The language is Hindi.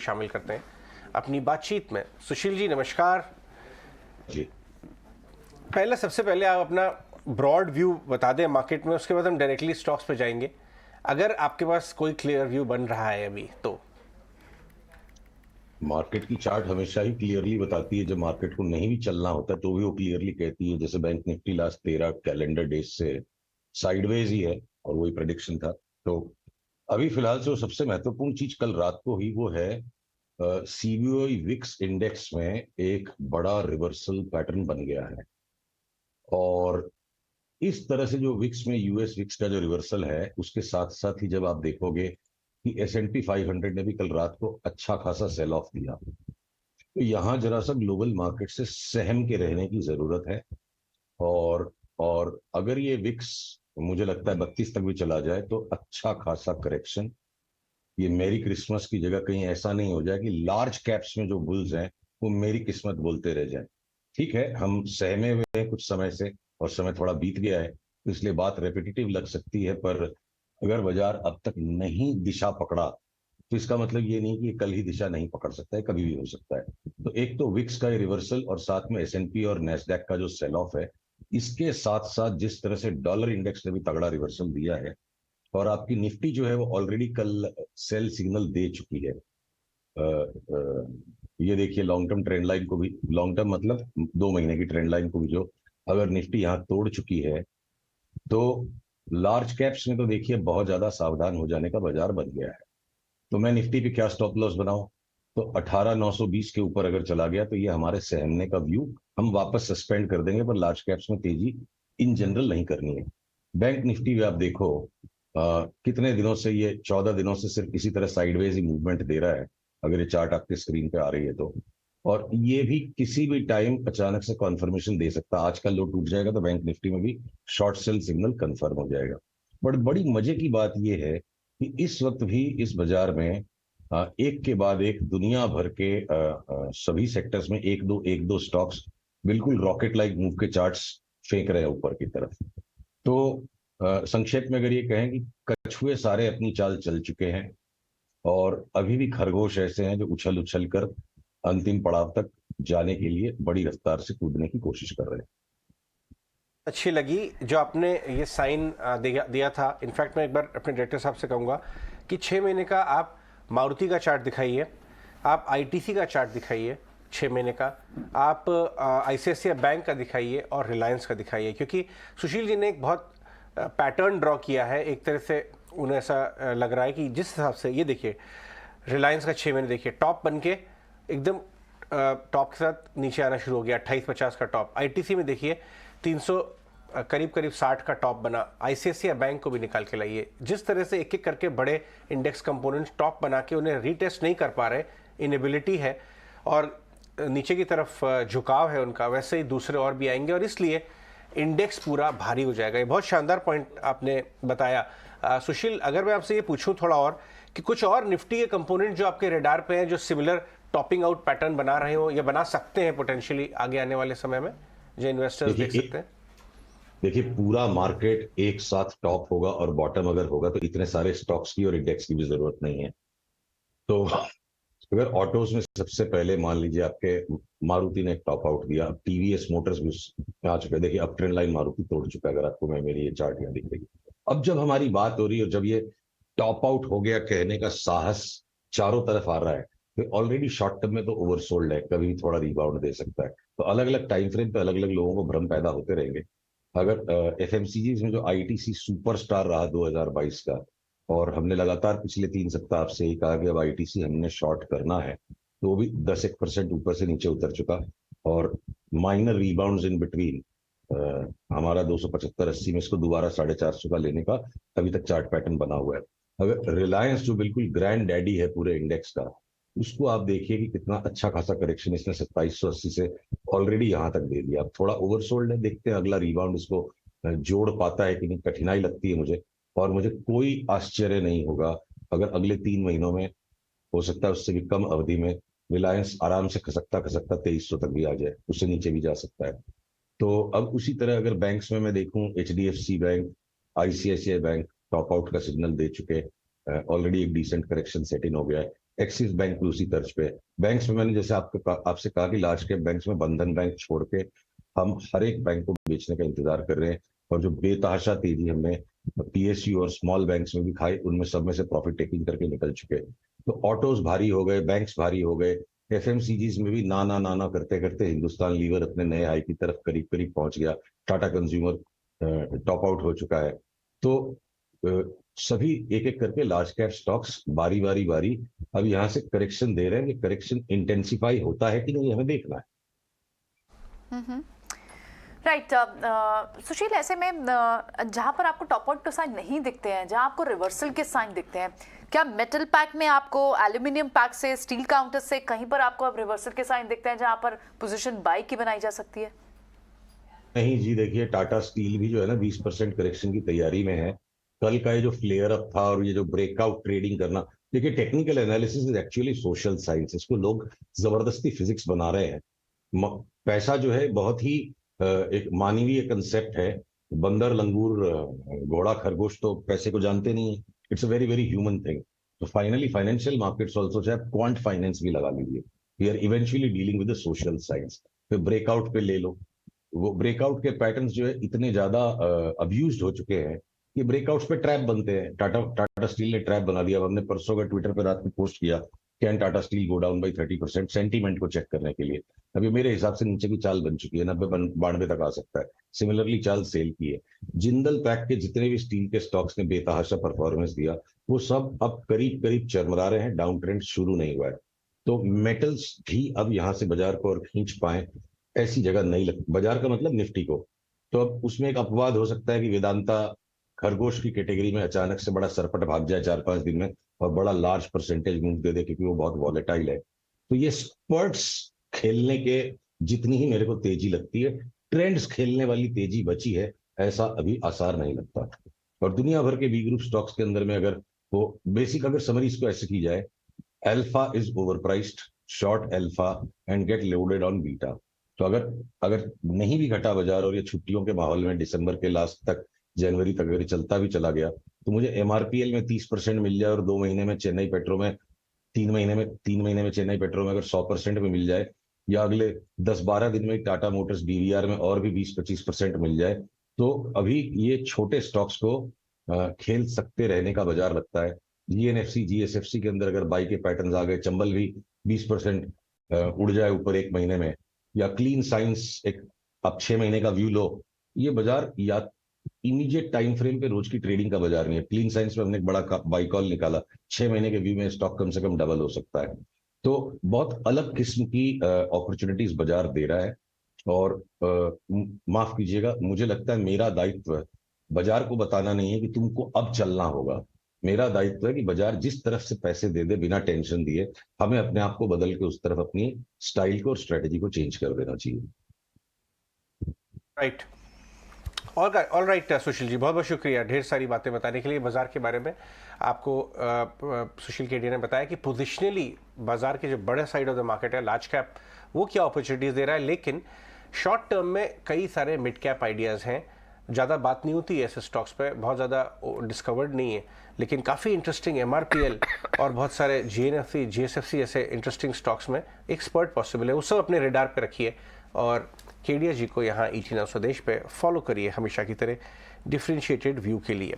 शामिल करते हैं अपनी बातचीत में। सुशील जी नमस्कार जी। सबसे पहले आप अपना ब्रॉड व्यू बता दें मार्केट में, उसके बाद हम डायरेक्टली स्टॉक्स पे जाएंगे, अगर आपके पास कोई क्लियर व्यू बन रहा है अभी तो। मार्केट की चार्ट हमेशा ही क्लियरली बताती है, जब मार्केट को नहीं भी चलना होता तो भी वो क्लियरली कहती है। जैसे bank Nifty last 13 calendar days से साइडवेज ही है और वही प्रेडिक्शन था। तो अभी फिलहाल से वो सबसे महत्वपूर्ण चीज कल रात को ही वो है, सीबीओई विक्स इंडेक्स में एक बड़ा रिवर्सल पैटर्न बन गया है। और इस तरह से जो विक्स में यूएस विक्स का जो रिवर्सल है, उसके साथ साथ ही जब आप देखोगे कि S&P 500 ने भी कल रात को अच्छा खासा सेल ऑफ दिया, तो यहाँ जरा सा ग्लोबल मार्केट से सहम के रहने की जरूरत है। और और अगर ये विक्स मुझे लगता है 32 तक भी चला जाए तो अच्छा खासा करेक्शन, ये मेरी क्रिसमस की जगह कहीं ऐसा नहीं हो जाए कि लार्ज कैप्स में जो बुल्स हैं वो मेरी किस्मत बोलते रह जाए। ठीक है, हम सहमे हुए हैं कुछ समय से और समय थोड़ा बीत गया है, तो इसलिए बात रेपिटेटिव लग सकती है, पर अगर बाजार अब तक नहीं दिशा पकड़ा तो इसका मतलब ये नहीं कि कल ही दिशा नहीं पकड़ सकता है, कभी भी हो सकता है। तो एक तो विक्स का रिवर्सल और साथ में S&P और नेस्डैक का जो सेल ऑफ है, इसके साथ साथ जिस तरह से डॉलर इंडेक्स ने भी तगड़ा रिवर्सल दिया है, और आपकी निफ्टी जो है वो ऑलरेडी कल सेल सिग्नल दे चुकी है। ये देखिए लॉन्ग टर्म ट्रेंड लाइन को भी, लॉन्ग टर्म मतलब 2 महीने की ट्रेंड लाइन को भी, जो अगर निफ्टी यहाँ तोड़ चुकी है तो लार्ज कैप्स में तो देखिए बहुत ज्यादा सावधान हो जाने का बाजार बन गया है। तो मैं निफ्टी पे क्या स्टॉप लॉस बनाऊं? तो 18,920 के ऊपर अगर चला गया तो ये हमारे सहमने का व्यू हम वापस सस्पेंड कर देंगे, पर लार्ज कैप्स में तेजी इन जनरल नहीं करनी है। बैंक निफ्टी भी आप देखो, कितने दिनों से, ये 14 दिनों से सिर्फ इसी तरह साइडवेज ही मूवमेंट दे रहा है, अगर ये चार्ट आपके स्क्रीन पे आ रही है तो। और ये भी किसी भी टाइम अचानक से कॉन्फर्मेशन दे सकता है। आज का लो टूट जाएगा तो बैंक निफ्टी में भी शॉर्ट सेल सिग्नल कंफर्म हो जाएगा। बट बड़ी मजे की बात यह है कि इस वक्त भी इस बाजार में एक के बाद एक दुनिया भर के सभी सेक्टर्स में एक दो स्टॉक्स बिल्कुल रॉकेट लाइक मूव के चार्ट्स फेंक रहे हैं ऊपर की तरफ। तो संक्षेप में अगर ये कहें कि कछुए सारे अपनी चाल चल चुके हैं और अभी भी खरगोश ऐसे हैं जो उछल उछल कर अंतिम पड़ाव तक जाने के लिए बड़ी रफ्तार से कूदने की कोशिश कर रहे हैं। अच्छी लगी जो आपने ये साइन दिया था। इनफैक्ट मैं एक बार अपने डायरेक्टर साहब से कहूँगा कि 6 महीने का आप मारुति का चार्ट दिखाइए, आप आईटीसी का चार्ट दिखाइए 6 महीने का, आप आईसीआईसीआई बैंक का दिखाइए और रिलायंस का दिखाइए, क्योंकि सुशील जी ने एक बहुत पैटर्न ड्रॉ किया है। एक तरह से उन्हें ऐसा लग रहा है कि जिस हिसाब से ये देखिए रिलायंस का 6 महीने देखिए टॉप बन के एकदम टॉप के साथ नीचे आना शुरू हो गया, 2850 का टॉप। आईटीसी में देखिए 300 करीब करीब 60 का टॉप बना। आईसीआईसीआई बैंक को भी निकाल के लाइए। जिस तरह से एक एक करके बड़े इंडेक्स कंपोनेंट्स टॉप बना के उन्हें रीटेस्ट नहीं कर पा रहे, इनेबिलिटी है और नीचे की तरफ झुकाव है उनका, वैसे ही दूसरे और भी आएंगे और इसलिए इंडेक्स पूरा भारी हो जाएगा। ये बहुत शानदार पॉइंट आपने बताया। सुशील, अगर मैं आपसे ये पूछूं थोड़ा और कि कुछ और निफ्टी के कंपोनेंट जो आपके रेडार पे हैं जो सिमिलर टॉपिंग आउट पैटर्न बना रहे हो या बना सकते हैं पोटेंशियली आगे आने वाले समय में, जो इन्वेस्टर्स देख सकते हैं? देखिए पूरा मार्केट एक साथ टॉप होगा और बॉटम अगर होगा तो इतने सारे स्टॉक्स की और इंडेक्स की भी जरूरत नहीं है। तो अगर ऑटोज में सबसे पहले मान लीजिए आपके मारुति ने एक टॉप आउट दिया, अब टीवीएस मोटर्स भी आ चुका है। देखिए अब ट्रेंड लाइन मारुति तोड़ चुका है, अगर आपको मैं मेरी ये चार्ट यहाँ दिख रही है। अब जब हमारी बात हो रही है और जब ये टॉप आउट हो गया कहने का साहस चारों तरफ आ रहा है, तो ऑलरेडी शॉर्ट टर्म में तो ओवरसोल्ड है, कभी भी थोड़ा रिबाउंड दे सकता है। तो अलग अलग टाइम फ्रेम पे अलग अलग लोगों को भ्रम पैदा होते रहेंगे। अगर एफएमसीजी में जो आईटीसी सुपरस्टार रहा 2022 का, और हमने लगातार पिछले 3 सप्ताह आपसे ही कहा कि अब आईटीसी हमने शॉर्ट करना है, तो वो भी 10% ऊपर से नीचे उतर चुका और माइनर रीबाउंड इन बिटवीन। हमारा 275-80 में इसको दोबारा 450 का लेने का अभी तक चार्ट पैटर्न बना हुआ है। अगर रिलायंस जो बिल्कुल ग्रैंड डैडी है पूरे इंडेक्स का, उसको आप देखिए कि कितना अच्छा खासा करेक्शन इसने 2780 से ऑलरेडी यहां तक दे दिया। अब थोड़ा ओवरसोल्ड है, देखते हैं अगला रिबाउंड इसको जोड़ पाता है कि नहीं, कठिनाई लगती है मुझे। और मुझे कोई आश्चर्य नहीं होगा अगर अगले 3 महीनों में, हो सकता है उससे भी कम अवधि में, रिलायंस आराम से खसकता खसकता 2300 तक भी आ जाए, उससे नीचे भी जा सकता है। तो अब उसी तरह अगर बैंक्स में मैं देखूं, HDFC bank, ICICI bank top out का सिग्नल दे चुके, ऑलरेडी एक डिसेंट करेक्शन सेट इन हो गया है। एक्सिस बैंक भी उसी तर्ज पे है। बैंक्स में मैंने जैसे आपसे कहा कि लार्ज कैप बैंक्स में बंधन बैंक छोड़ के हम हर एक बैंक को बेचने का इंतजार कर रहे हैं, और जो बेतहाशा तेजी हमने पीएसयू और स्मॉल बैंक्स में भी खाई, उनमें सब में से प्रॉफिट टेकिंग करके निकल चुके हैं। तो ऑटोज भारी हो गए, बैंक्स भारी हो गए, एफएमसीजीज में भी ना ना ना ना करते करते हिंदुस्तान लीवर अपने नए हाई की तरफ करीब करीब पहुंच गया। टाटा कंज्यूमर टॉप आउट हो चुका है। तो सभी एक एक करके लार्ज कैप स्टॉक्स बारी बारी बारी अब यहां से करेक्शन दे रहे हैं। कि करेक्शन इंटेंसिफाई होता है कि नहीं, हमें देखना है। राइट। सुशील, ऐसे में जहां पर आपको टॉप आउट के साइन नहीं दिखते हैं, जहां आपको रिवर्सल के साइन दिखते हैं, क्या मेटल पैक में आपको एल्यूमिनियम पैक से, स्टील काउंटर से कहीं पर आपको अब रिवर्सल के साइन दिखते हैं जहां पर पोजीशन बाई की बनाई जा सकती है? नहीं जी, देखिए टाटा स्टील भी जो है ना 20% करेक्शन की तैयारी में है। कल का ये जो फ्लेयर अप था और ये जो ब्रेकआउट ट्रेडिंग करना, देखिए technical analysis is actually social science. इसको लोग जबरदस्ती फिजिक्स बना रहे हैं। पैसा जो है बहुत ही एक मानवीय कंसेप्ट है। बंदर, लंगूर, घोड़ा, खरगोश तो पैसे को जानते नहीं है। It's a very very human thing. तो फाइनली फाइनेंशियल मार्केट्स ऑल्सो, चाहे क्वांट फाइनेंस भी लगा लीजिए, we are eventually dealing with the social science. फिर ब्रेकआउट पे ले लो, वो ब्रेकआउट के पैटर्न्स जो है इतने ज्यादा अब्यूज्ड हो चुके हैं कि ब्रेकआउट्स पे ट्रैप बनते हैं। टाटा स्टील ने ट्रैप बना दिया। हमने परसों का ट्विटर पे रात में पोस्ट किया, can Tata steel go down by 30%, sentiment को चेक करने के लिए। अभी मेरे हिसाब से नीचे की चाल बन चुकी है, 90-92 तक आ सकता है। सिमिलरली चाल सेल की है। जिंदल पैक के जितने भी स्टील के स्टॉक्स ने बेतहाशा परफॉर्मेंस दिया, वो सब अब करीब करीब चरमरा रहे हैं। डाउन ट्रेंड शुरू नहीं हुआ है। तो मेटल्स भी अब यहां से बाजार को और खींच पाए ऐसी जगह नहीं लगती, बाजार का मतलब निफ्टी को। तो अब उसमें एक अपवाद हो सकता है कि वेदांता खरगोश की कैटेगरी में अचानक से बड़ा सरपट भाग जाए 4-5 दिन में और बड़ा लार्ज परसेंटेज मूव दे दे, क्योंकि वो बहुत वॉलेटाइल है। तो ये स्पर्ट्स खेलने के जितनी ही मेरे को तेजी लगती है, ट्रेंड्स खेलने वाली तेजी बची है ऐसा अभी आसार नहीं लगता। और दुनिया भर के बी ग्रुप स्टॉक्स के अंदर में अगर वो बेसिक अगर समरी इसको ऐसे की जाए, alpha is overpriced, short alpha and get loaded on beta. तो अगर अगर नहीं भी घटा बाजार और ये छुट्टियों के माहौल में दिसंबर के लास्ट तक, जनवरी तक अगर चलता भी चला गया, तो मुझे एमआरपीएल में 30% मिल जाए और 2 महीने में चेन्नई पेट्रो में, 3 महीने में चेन्नई पेट्रो में अगर 100% में मिल जाए, या अगले 10-12 दिन में टाटा मोटर्स डीवीआर में और भी 20-25% मिल जाए, तो अभी ये छोटे स्टॉक्स को खेल सकते रहने का बाजार लगता है। जीएनएफसी, जीएसएफसी के अंदर अगर बाई के पैटर्न आ गए, चंबल भी 20% उड़ जाए ऊपर 1 महीने में, या क्लीन साइंस एक अब 6 महीने का व्यू लो, ये बाजार या इमीडिएट टाइम फ्रेम पे रोज की ट्रेडिंग का बाजार नहीं है। क्लीन साइंस में हमने एक बड़ा बाई कॉल निकाला, 6 महीने के व्यू में स्टॉक कम से कम डबल हो सकता है। तो बहुत अलग किस्म की अपॉर्चुनिटीज बाजार दे रहा है। और माफ कीजिएगा, मुझे लगता है मेरा दायित्व बाजार को बताना नहीं है कि तुमको अब चलना होगा। मेरा दायित्व है कि बाजार जिस तरफ से पैसे दे दे बिना टेंशन दिए, हमें अपने आप को बदल के उस तरफ अपनी स्टाइल को और स्ट्रेटेजी को चेंज कर देना चाहिए। Right. All right Sushil ji, बहुत बहुत शुक्रिया ढेर सारी बातें बताने के लिए बाजार के बारे में। आपको सुशील केडिया ने बताया कि पोजिशनली बाजार के जो बड़े साइड ऑफ द मार्केट है, लार्ज कैप, वो क्या अपॉर्चुनिटीज दे रहा है, लेकिन शॉर्ट टर्म में कई सारे मिड कैप आइडियाज़ हैं। ज़्यादा बात नहीं होती है ऐसे स्टॉक्स पे, बहुत ज़्यादा डिस्कवर्ड नहीं है, लेकिन काफ़ी इंटरेस्टिंग एमआरपीएल और बहुत सारे जीएनएफसी, जीएसएफसी ऐसे इंटरेस्टिंग स्टॉक्स में एक स्पर्ट पॉसिबल है। वो सब अपने रेडार पे रखिए और केडिया जी को यहाँ ET Now स्वदेश पे फॉलो करिए हमेशा की तरह डिफरेंशिएटेड व्यू के लिए।